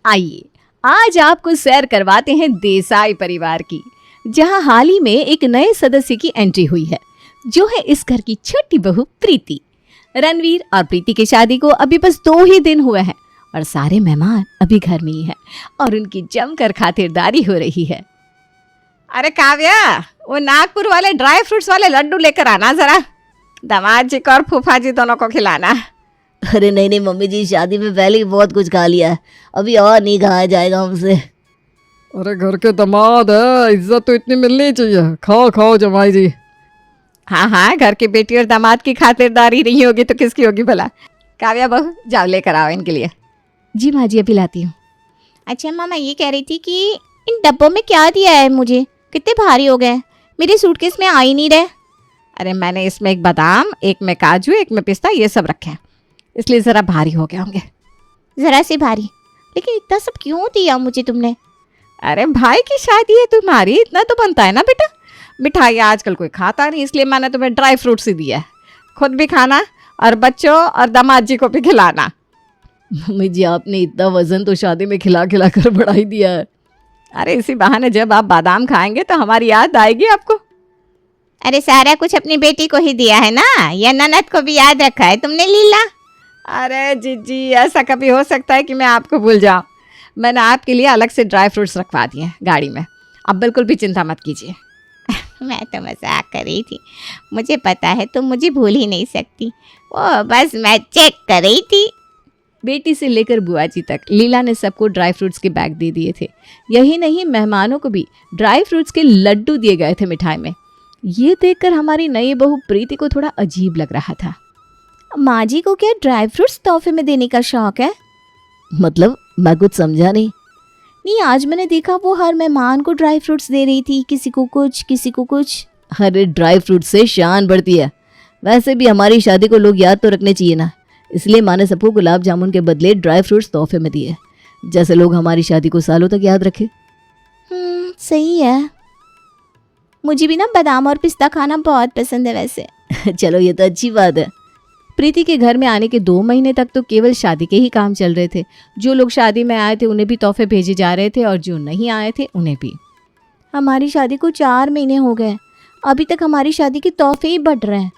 आइए आज आपको सैर करवाते हैं देसाई परिवार की, जहां हाल ही में एक नए सदस्य की एंट्री हुई है, जो है इस घर की छोटी बहू प्रीति। रणवीर और प्रीति की शादी को अभी बस 2 ही दिन हुए हैं और सारे मेहमान अभी घर में ही हैं और उनकी जमकर खातिरदारी हो रही है। अरे काव्या, वो नागपुर वाले ड्राई फ्रूट्स वाले लड्डू लेकर आना जरा, दामाद जी को और फूफा जी दोनों को खिलाना। अरे नहीं मम्मी जी, शादी में पहले ही बहुत कुछ खा लिया है, अभी और नहीं खाया जाएगा हमसे। अरे घर के दामाद है, इज्जत तो इतनी मिलनी चाहिए। खाओ खाओ जमाई जी। हाँ, घर की बेटी और दामाद की खातिरदारी नहीं होगी तो किसकी होगी भला। काव्या बहू, जाओ लेकर आओ इनके लिए। जी माँ जी, अभी लाती हूँ। अच्छा माँ, मैं ये कह रही थी कि इन डब्बों में क्या दिया है मुझे, कितने भारी हो गए, मेरे सूटकेस में आ ही नहीं रहे। अरे मैंने इसमें एक बादाम, एक में काजू, एक में पिस्ता, ये सब रखे हैं, इसलिए ज़रा भारी हो गए होंगे। ज़रा से भारी, लेकिन इतना सब क्यों दिया मुझे तुमने? अरे भाई की शादी है तुम्हारी, इतना तो बनता है ना बेटा। मिठाई आजकल कोई खाता नहीं, इसलिए मैंने तुम्हें ड्राई फ्रूट्स ही दिया है। खुद भी खाना और बच्चों और दामाद जी को भी खिलाना। मम्मी जी, आपने इतना वजन तो शादी में खिला खिला कर बढ़ा ही दिया है। अरे इसी बहाने जब आप बादाम खाएंगे तो हमारी याद आएगी आपको। अरे सारा कुछ अपनी बेटी को ही दिया है ना, या ननद को भी याद रखा है तुमने लीला? अरे जीजी, ऐसा कभी हो सकता है कि मैं आपको भूल जाऊं? मैंने आपके लिए अलग से ड्राई फ्रूट्स रखवा दिए हैं गाड़ी में, अब बिल्कुल भी चिंता मत कीजिए। मैं तो मजाक कर रही थी, मुझे पता है तुम मुझे भूल ही नहीं सकती, वो बस मैं चेक कर रही थी। बेटी से लेकर बुआ जी तक लीला ने सबको ड्राई फ्रूट्स के बैग दे दिए थे। यही नहीं, मेहमानों को भी ड्राई फ्रूट्स के लड्डू दिए गए थे मिठाई में। ये देखकर हमारी नई बहू प्रीति को थोड़ा अजीब लग रहा था। माँ जी को क्या ड्राई फ्रूट्स तोहफे में देने का शौक है? मतलब मैं कुछ समझा नहीं। नहीं, आज मैंने देखा वो हर मेहमान को ड्राई फ्रूट्स दे रही थी, किसी को कुछ किसी को कुछ। अरे ड्राई फ्रूट से शान बढ़ती है, वैसे भी हमारी शादी को लोग याद तो रखने चाहिए ना, इसलिए माँ ने सबको गुलाब जामुन के बदले ड्राई फ्रूट्स तोहफे में दिए, जैसे लोग हमारी शादी को सालों तक याद रखे। सही है, मुझे भी ना बादाम और पिस्ता खाना बहुत पसंद है वैसे। चलो ये तो अच्छी बात है। प्रीति के घर में आने के 2 महीने तक तो केवल शादी के ही काम चल रहे थे। जो लोग शादी में आए थे उन्हें भी तोहफे भेजे जा रहे थे और जो नहीं आए थे उन्हें भी। हमारी शादी को 4 महीने हो गए, अभी तक हमारी शादी के तोहफे ही बढ़ रहे हैं।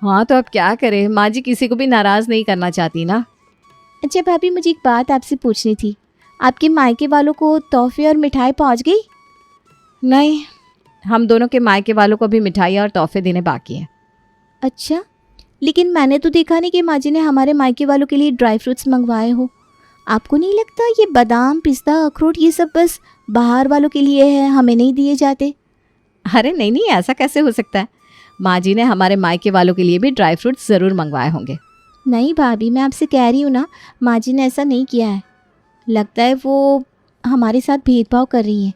हाँ तो अब क्या करें, माँ जी किसी को भी नाराज़ नहीं करना चाहती ना। अच्छा भाभी, मुझे एक बात आपसे पूछनी थी, आपके मायके वालों को तोहफे और मिठाई पहुंच गई? नहीं, हम दोनों के मायके वालों को भी मिठाई और तोहफे देने बाकी हैं। अच्छा, लेकिन मैंने तो देखा नहीं कि माँ जी ने हमारे मायके वालों के लिए ड्राई फ्रूट्स मंगवाए हो। आपको नहीं लगता ये बादाम, पिस्ता, अखरोट ये सब बस बाहर वालों के लिए है, हमें नहीं दिए जाते? अरे नहीं, ऐसा कैसे हो सकता है। माँ जी ने हमारे मायके वालों के लिए भी ड्राई फ्रूट्स ज़रूर मंगवाए होंगे। नहीं भाभी, मैं आपसे कह रही हूँ ना, माँ जी ने ऐसा नहीं किया है। लगता है वो हमारे साथ भेदभाव कर रही हैं।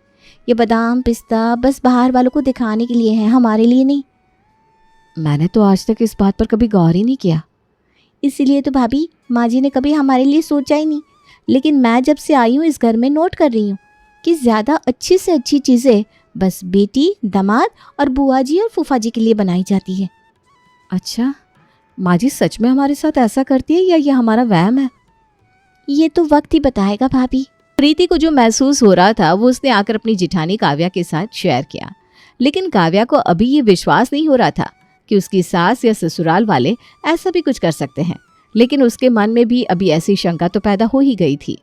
ये बादाम पिस्ता बस बाहर वालों को दिखाने के लिए है, हमारे लिए नहीं। मैंने तो आज तक इस बात पर कभी गौर ही नहीं किया। इसीलिए तो भाभी माँ जी ने कभी हमारे लिए सोचा ही नहीं। लेकिन मैं जब से आई हूँ इस घर में नोट कर रही हूँ कि ज़्यादा अच्छी से अच्छी चीज़ें बस बेटी, दामाद और बुआ जी और फूफा जी के लिए बनाई जाती है। अच्छा, माँ जी सच में हमारे साथ ऐसा करती है या ये हमारा वहम है? ये तो वक्त ही बताएगा भाभी। प्रीति को जो महसूस हो रहा था वो उसने आकर अपनी जिठानी काव्या के साथ शेयर किया, लेकिन काव्या को अभी ये विश्वास नहीं हो रहा था कि उसकी सास या ससुराल वाले ऐसा भी कुछ कर सकते हैं। लेकिन उसके मन में भी अभी ऐसी शंका तो पैदा हो ही गई थी।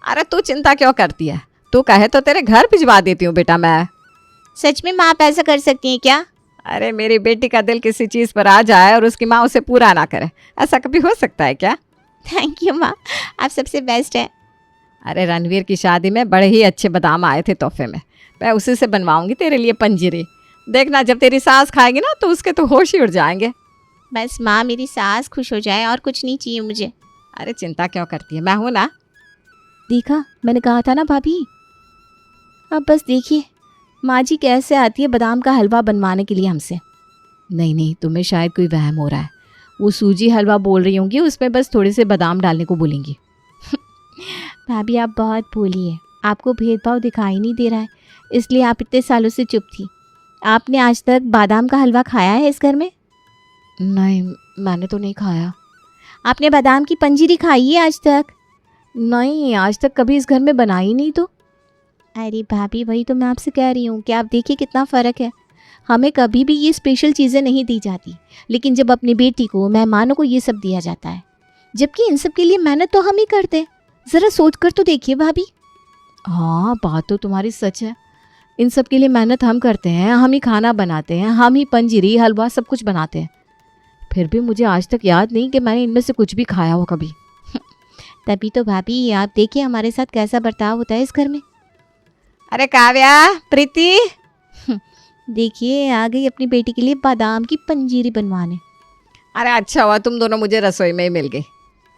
अरे तू चिंता क्यों करती है, तू कहे तो तेरे घर भिजवा देती हूँ बेटा मैं। सच में माँ आप ऐसा कर सकती हैं क्या? अरे मेरी बेटी का दिल किसी चीज़ पर आ जाए और उसकी माँ उसे पूरा ना करे, ऐसा कभी हो सकता है क्या? थैंक यू माँ, आप सबसे बेस्ट है। अरे रणवीर की शादी में बड़े ही अच्छे बादाम आए थे तोहफे में, मैं उसी से बनवाऊंगी तेरे लिए पंजीरी। देखना जब तेरी सास खाएगी ना तो उसके तो होश ही उड़ जाएंगे। बस माँ मेरी सास खुश हो जाए और कुछ नहीं चाहिए मुझे। अरे चिंता क्यों करती है, मैं हूँ ना। देखा, मैंने कहा था ना भाभी। अब बस देखिए माँ जी कैसे आती है बादाम का हलवा बनवाने के लिए हमसे। नहीं, तुम्हें शायद कोई वहम हो रहा है। वो सूजी हलवा बोल रही होंगी, उसमें बस थोड़े से बादाम डालने को बोलेंगी। भाभी आप बहुत भोली है, आपको भेदभाव दिखाई नहीं दे रहा है, इसलिए आप इतने सालों से चुप थी। आपने आज तक बादाम का हलवा खाया है इस घर में? नहीं, मैंने तो नहीं खाया। आपने बादाम की पंजीरी खाई है आज तक? नहीं, आज तक कभी इस घर में बनाई नहीं तो। अरे भाभी, वही तो मैं आपसे कह रही हूँ कि आप देखिए कितना फ़र्क है। हमें कभी भी ये स्पेशल चीज़ें नहीं दी जाती, लेकिन जब अपनी बेटी को, मेहमानों को ये सब दिया जाता है, जबकि इन सब के लिए मेहनत तो हम ही करते हैं। ज़रा सोच कर तो देखिए भाभी। हाँ, बात तो तुम्हारी सच है। इन सब के लिए मेहनत हम करते हैं, हम ही खाना बनाते हैं, हम ही पंजीरी हलवा सब कुछ बनाते हैं। फिर भी मुझे आज तक याद नहीं कि मैंने इनमें से कुछ भी खाया हो कभी। तभी तो भाभी, आप देखिए हमारे साथ कैसा बर्ताव होता है इस घर में। अरे काव्या, प्रीति, देखिए आ गई अपनी बेटी के लिए बादाम की पंजीरी बनवाने। अरे अच्छा हुआ तुम दोनों मुझे रसोई में ही मिल गई।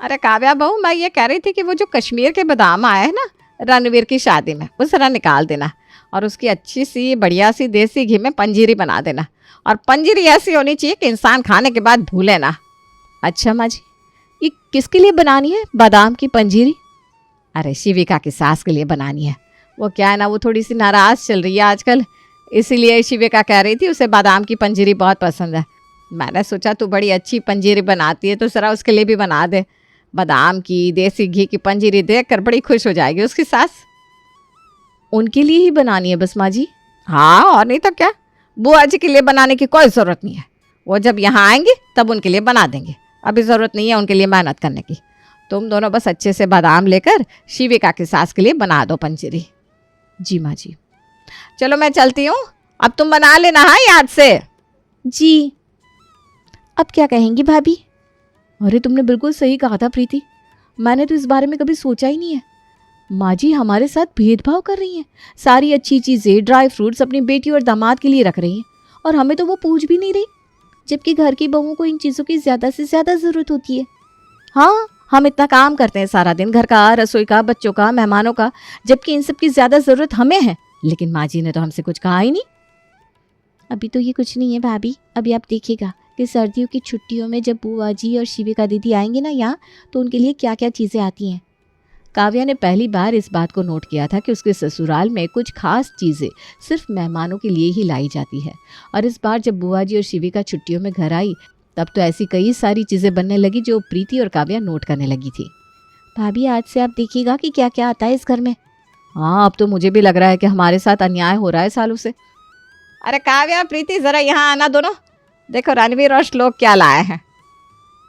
अरे काव्या बहू, मैं ये कह रही थी कि वो जो कश्मीर के बादाम आए हैं ना रणवीर की शादी में, वो जरा निकाल देना और उसकी अच्छी सी बढ़िया सी देसी घी में पंजीरी बना देना। और पंजीरी ऐसी होनी चाहिए कि इंसान खाने के बाद भूले ना। अच्छा माँ जी, ये किसके लिए बनानी है बादाम की पंजीरी? अरे शिविका की सास के लिए बनानी है। वो क्या है ना, वो थोड़ी सी नाराज़ चल रही है आजकल, इसीलिए शिविका कह रही थी उसे बादाम की पंजीरी बहुत पसंद है। मैंने सोचा तू बड़ी अच्छी पंजीरी बनाती है तो ज़रा उसके लिए भी बना दे। बादाम की देसी घी की पंजीरी देख कर बड़ी खुश हो जाएगी उसकी सास। उनके लिए ही बनानी है बस माँ जी? हाँ, और नहीं तो क्या। बुआ जी के लिए बनाने की कोई ज़रूरत नहीं है। वो जब यहाँ आएंगे तब उनके लिए बना देंगे। अभी ज़रूरत नहीं है उनके लिए मेहनत करने की। तुम दोनों बस अच्छे से बादाम लेकर शिविका की सास के लिए बना दो पंजीरी। जी माँ जी। चलो मैं चलती हूँ, अब तुम बना लेना हाँ याद से। जी, अब क्या कहेंगी भाभी? अरे तुमने बिल्कुल सही कहा था प्रीति, मैंने तो इस बारे में कभी सोचा ही नहीं है। माँ जी हमारे साथ भेदभाव कर रही हैं, सारी अच्छी चीज़ें ड्राई फ्रूट्स अपनी बेटी और दामाद के लिए रख रही हैं और हमें तो वो पूछ भी नहीं रही, जबकि घर की बहुओं को इन चीज़ों की ज़्यादा से ज़्यादा ज़रूरत होती है। हाँ, हम इतना काम करते हैं सारा दिन, घर का, रसोई का, बच्चों का, मेहमानों का, जबकि इन सब की ज़्यादा ज़रूरत हमें है। लेकिन माँ जी ने तो हमसे कुछ कहा ही नहीं। अभी तो ये कुछ नहीं है भाभी, अभी आप देखिएगा कि सर्दियों की छुट्टियों में जब बुआ जी और शिविका दीदी आएंगे ना यहाँ, तो उनके लिए क्या क्या चीज़ें आती हैं। काव्या ने पहली बार इस बात को नोट किया था कि उसके ससुराल में कुछ खास चीज़ें सिर्फ मेहमानों के लिए ही लाई जाती है। और इस बार जब बुआ जी और शिविका छुट्टियों में घर आई तब तो ऐसी कई सारी चीज़ें बनने लगी जो प्रीति और काव्या नोट करने लगी थी। भाभी आज से आप देखिएगा कि क्या क्या आता है इस घर में। हाँ, अब तो मुझे भी लग रहा है कि हमारे साथ अन्याय हो रहा है सालों से। अरे काव्या, प्रीति, ज़रा यहाँ आना दोनों। देखो रणवीर और श्लोक क्या लाए हैं।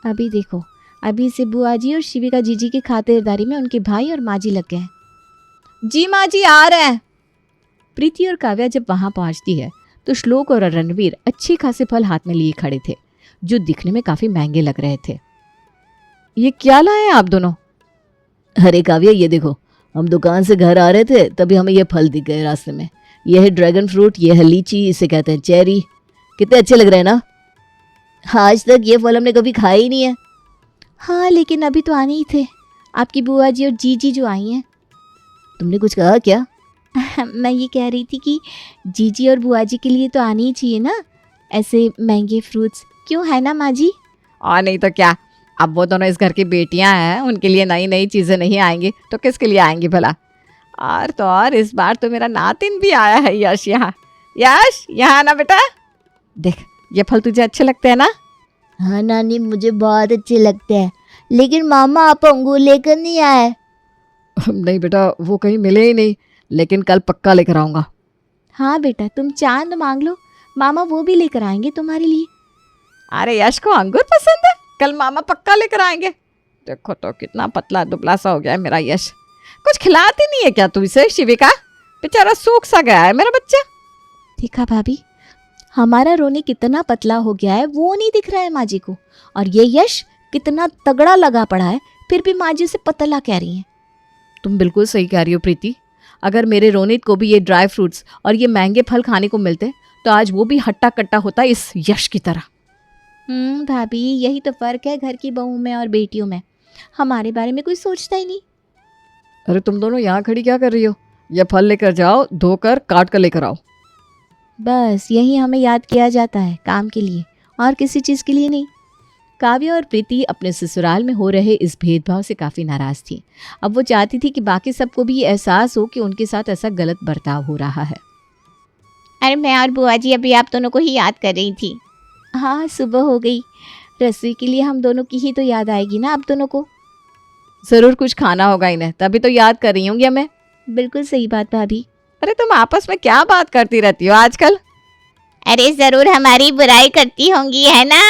अभी देखो, अभी से बुआ जी और शिविका जीजी की खातिरदारी में उनके भाई और माँ जी लग गए हैं। जी माँ जी आ रहे हैं। प्रीति और काव्या जब वहाँ पहुँचती है तो श्लोक और रणवीर अच्छे खासे फल हाथ में लिए खड़े थे जो दिखने में काफ़ी महंगे लग रहे थे। ये क्या लाए हैं आप दोनों? अरे काव्या, ये देखो, हम दुकान से घर आ रहे थे तभी हमें ये फल दिख गए रास्ते में। ये है ड्रैगन फ्रूट, ये है लीची, इसे कहते हैं चेरी। कितने अच्छे लग रहे हैं ना? आज तक ये फल हमने कभी खाए ही नहीं है। हाँ, लेकिन अभी तो आने ही थे, आपकी बुआ जी और जीजी जो आई हैं। तुमने कुछ कहा क्या? मैं ये कह रही थी कि जीजी और बुआ जी के लिए तो आनी ही चाहिए ना ऐसे महंगे फ्रूट्स, क्यों है ना माँ जी? और नहीं तो क्या, अब वो दोनों इस घर की बेटियां हैं, उनके लिए नई नई चीज़ें नहीं आएंगी तो किसके लिए आएंगी भला। और तो और इस बार तो मेरा नातिन भी आया है यश यहाँ। यश, यहाँ आना बेटा। देख, ये फल तुझे अच्छे लगते हैं ना? हाँ नानी, मुझे बहुत अच्छे लगते हैं, लेकिन मामा आप अंगूर लेकर नहीं आए। नहीं बेटा, वो कहीं मिले ही नहीं, लेकिन कल पक्का लेकर आऊँगा। हाँ बेटा, तुम चांद मांग लो, मामा वो भी लेकर आएंगे तुम्हारे लिए। अरे यश को अंगूर पसंद है, कल मामा पक्का लेकर आएंगे। देखो तो कितना पतला दुबला सा हो गया है मेरा यश। कुछ खिलाती नहीं है क्या तू इसे शिविका? बेचारा सूख सा गया है मेरा बच्चा। देखा भाभी, हमारा रोने कितना पतला हो गया है वो नहीं दिख रहा है माँ जी को, और ये यश कितना तगड़ा लगा पड़ा है, फिर भी माँ जी से पतला कह रही हैं। तुम बिल्कुल सही कह रही हो प्रीति। अगर मेरे रोनित को भी ये ड्राई फ्रूट्स और ये महंगे फल खाने को मिलते तो आज वो भी हट्टा कट्टा होता इस यश की तरह। भाभी, यही तो फ़र्क है घर की बहू में और बेटियों में, हमारे बारे में कोई सोचता ही नहीं। अरे तुम दोनों यहाँ खड़ी क्या कर रही हो? ये फल लेकर जाओ, धोकर काट कर लेकर आओ। बस यही हमें याद किया जाता है काम के लिए, और किसी चीज़ के लिए नहीं। काव्या और प्रीति अपने ससुराल में हो रहे इस भेदभाव से काफ़ी नाराज़ थी। अब वो चाहती थी कि बाकी सबको भी ये एहसास हो कि उनके साथ ऐसा गलत बर्ताव हो रहा है। अरे मैं और बुआ जी अभी आप दोनों को ही याद कर रही थी। हाँ, सुबह हो गई, रसोई के लिए हम दोनों की ही तो याद आएगी ना आप दोनों को। जरूर कुछ खाना होगा इन्हें, तभी तो याद कर रही होंगी हमें। बिल्कुल सही बात भाभी। अरे तुम आपस में क्या बात करती रहती हो आजकल? अरे जरूर हमारी बुराई करती होंगी, है ना?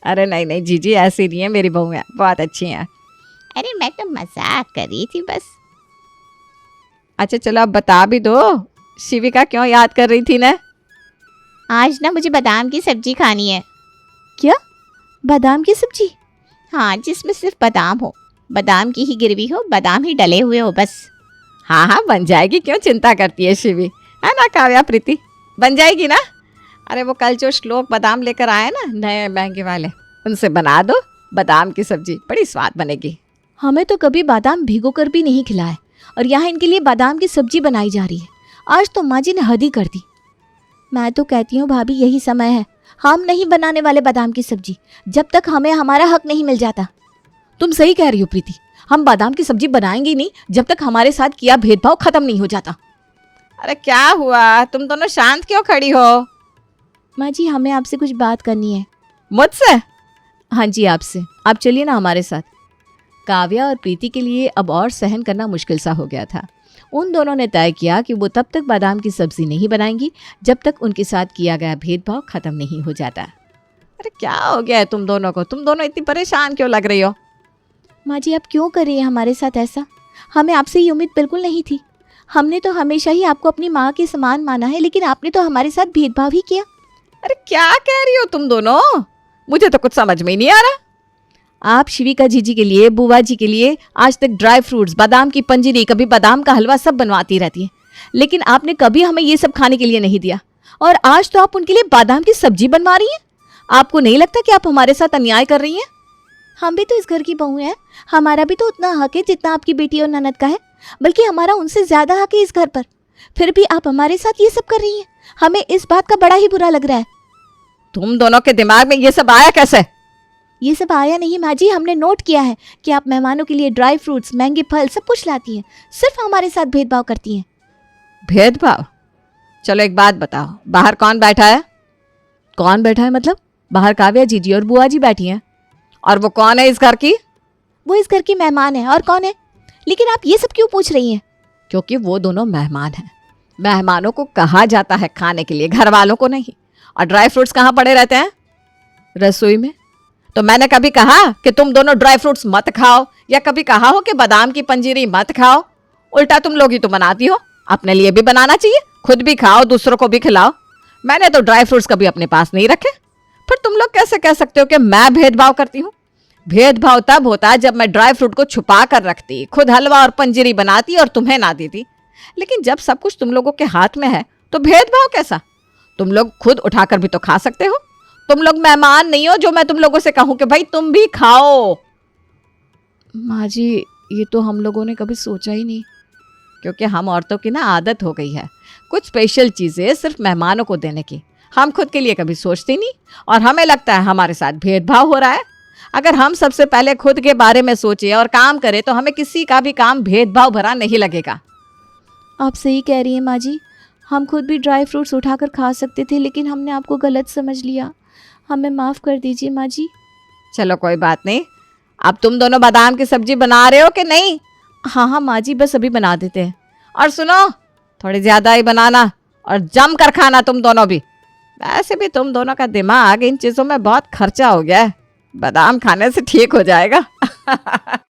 अरे नहीं नहीं जीजी, ऐसी नहीं है मेरी बहू है, बहुत अच्छी है। अरे मैं तो मजाक कर रही थी बस। अच्छा चलो अब बता भी दो, शिविका क्यों याद कर रही थी ना? आज ना मुझे बादाम की सब्जी खानी है। क्या? बादाम की सब्जी? हाँ, जिसमें सिर्फ बादाम हो, बादाम की ही गिरवी हो, बादाम ही डले हुए हो बस। हाँ हाँ बन जाएगी, क्यों चिंता करती है शिवी, है ना काव्या प्रीति? बन जाएगी ना? अरे वो कल जो श्लोक बादाम लेकर आए ना नए महंगे वाले, उनसे बना दो बादाम की सब्जी, बड़ी स्वाद बनेगी। हमें तो कभी बादाम भिगो कर भी नहीं खिलाए और यहाँ इनके लिए बादाम की सब्जी बनाई जा रही है। आज तो माँ जी ने हद ही कर दी। मैं तो कहती हूँ भाभी यही समय है, हम नहीं बनाने वाले बादाम की सब्जी जब तक हमें हमारा हक नहीं मिल जाता। तुम सही कह रही हो प्रीति, हम बादाम की सब्जी बनाएंगे ही नहीं जब तक हमारे साथ किया भेदभाव खत्म नहीं हो जाता। अरे क्या हुआ, तुम दोनों शांत क्यों खड़ी हो? माँ जी हमें आपसे कुछ बात करनी है। मुझसे? हाँ जी आपसे, आप चलिए ना हमारे साथ। काव्या और प्रीति के लिए अब और सहन करना मुश्किल सा हो गया था। उन दोनों ने तय किया कि वो तब तक बादाम की सब्जी नहीं बनाएंगी जब तक उनके साथ किया गया भेदभाव खत्म नहीं हो जाता। अरे क्या हो गया है तुम दोनों को, तुम दोनों इतनी परेशान क्यों लग रही हो? माँ जी आप क्यों कर रही हैं हमारे साथ ऐसा? हमें आपसे ये उम्मीद बिल्कुल नहीं थी। हमने तो हमेशा ही आपको अपनी माँ के समान माना है, लेकिन आपने तो हमारे साथ भेदभाव ही किया। अरे क्या कह रही हो तुम दोनों, मुझे तो कुछ समझ में ही नहीं आ रहा। आप शिविका जीजी के लिए, बुआ जी के लिए आज तक ड्राई फ्रूट्स, बादाम की पंजीरी, कभी बादाम का हलवा सब बनवाती रहती हैं, लेकिन आपने कभी हमें ये सब खाने के लिए नहीं दिया। और आज तो आप उनके लिए बादाम की सब्जी बनवा रही हैं। आपको नहीं लगता कि आप हमारे साथ अन्याय कर रही हैं? हम भी तो इस घर की बहू हैं, हमारा भी तो उतना हक है जितना आपकी बेटी और ननद का है, बल्कि हमारा उनसे ज्यादा हक है इस घर पर। फिर भी आप हमारे साथ ये सब कर रही हैं। हमें इस बात का बड़ा ही बुरा लग रहा है। तुम दोनों के दिमाग में ये सब आया कैसे? ये सब आया नहीं माँ जी, हमने नोट किया है कि आप मेहमानों के लिए ड्राई फ्रूट्स, महंगे फल सब कुछ लाती हैं, सिर्फ हमारे साथ भेदभाव करती हैं। भेदभाव? चलो एक बात बताओ, बाहर कौन बैठा है? कौन बैठा है मतलब? बाहर काव्या जीजी और बुआ जी बैठी हैं। और वो कौन है इस घर की? वो इस घर की मेहमान है, और कौन है? लेकिन आप ये सब क्यों पूछ रही हैं? क्योंकि वो दोनों मेहमान हैं। मेहमानों को कहा जाता है खाने के लिए, घर वालों को नहीं। और ड्राई फ्रूट्स कहाँ पड़े रहते हैं? रसोई में। तो मैंने कभी कहा कि तुम दोनों ड्राई फ्रूट्स मत खाओ, या कभी कहा हो कि बादाम की पंजीरी मत खाओ? उल्टा तुम लोग ही तो बनाती हो। अपने लिए भी बनाना चाहिए, खुद भी खाओ, दूसरों को भी खिलाओ। मैंने तो ड्राई फ्रूट्स कभी अपने पास नहीं रखे। फिर तुम लोग कैसे कह सकते हो कि मैं भेदभाव करती हूँ? भेदभाव तब होता है जब मैं ड्राई फ्रूट को छुपा कर रखती, खुद हलवा और पंजीरी बनाती और तुम्हें ना देती। लेकिन जब सब कुछ तुम लोगों के हाथ में है तो भेदभाव कैसा? तुम लोग खुद उठाकर भी तो खा सकते हो। तुम लोग मेहमान नहीं हो जो मैं तुम लोगों से कहूं कि भाई तुम भी खाओ। माँ जी ये तो हम लोगों ने कभी सोचा ही नहीं। क्योंकि हम औरतों की ना आदत हो गई है कुछ स्पेशल चीजें सिर्फ मेहमानों को देने की। हम खुद के लिए कभी सोचते नहीं, और हमें लगता है हमारे साथ भेदभाव हो रहा है। अगर हम सबसे पहले खुद के बारे में सोचें और काम करें तो हमें किसी का भी काम भेदभाव भरा नहीं लगेगा। आप सही कह रही हैं माँ जी, हम खुद भी ड्राई फ्रूट्स उठाकर खा सकते थे, लेकिन हमने आपको गलत समझ लिया। हमें माफ़ कर दीजिए माँ जी। चलो कोई बात नहीं। अब तुम दोनों बादाम की सब्जी बना रहे हो कि नहीं? हाँ हाँ माँ जी, बस अभी बना देते हैं। और सुनो, थोड़ी ज्यादा ही बनाना और जम कर खाना तुम दोनों भी। वैसे भी तुम दोनों का दिमाग इन चीजों में बहुत खर्चा हो गया है, बादाम खाने से ठीक हो जाएगा।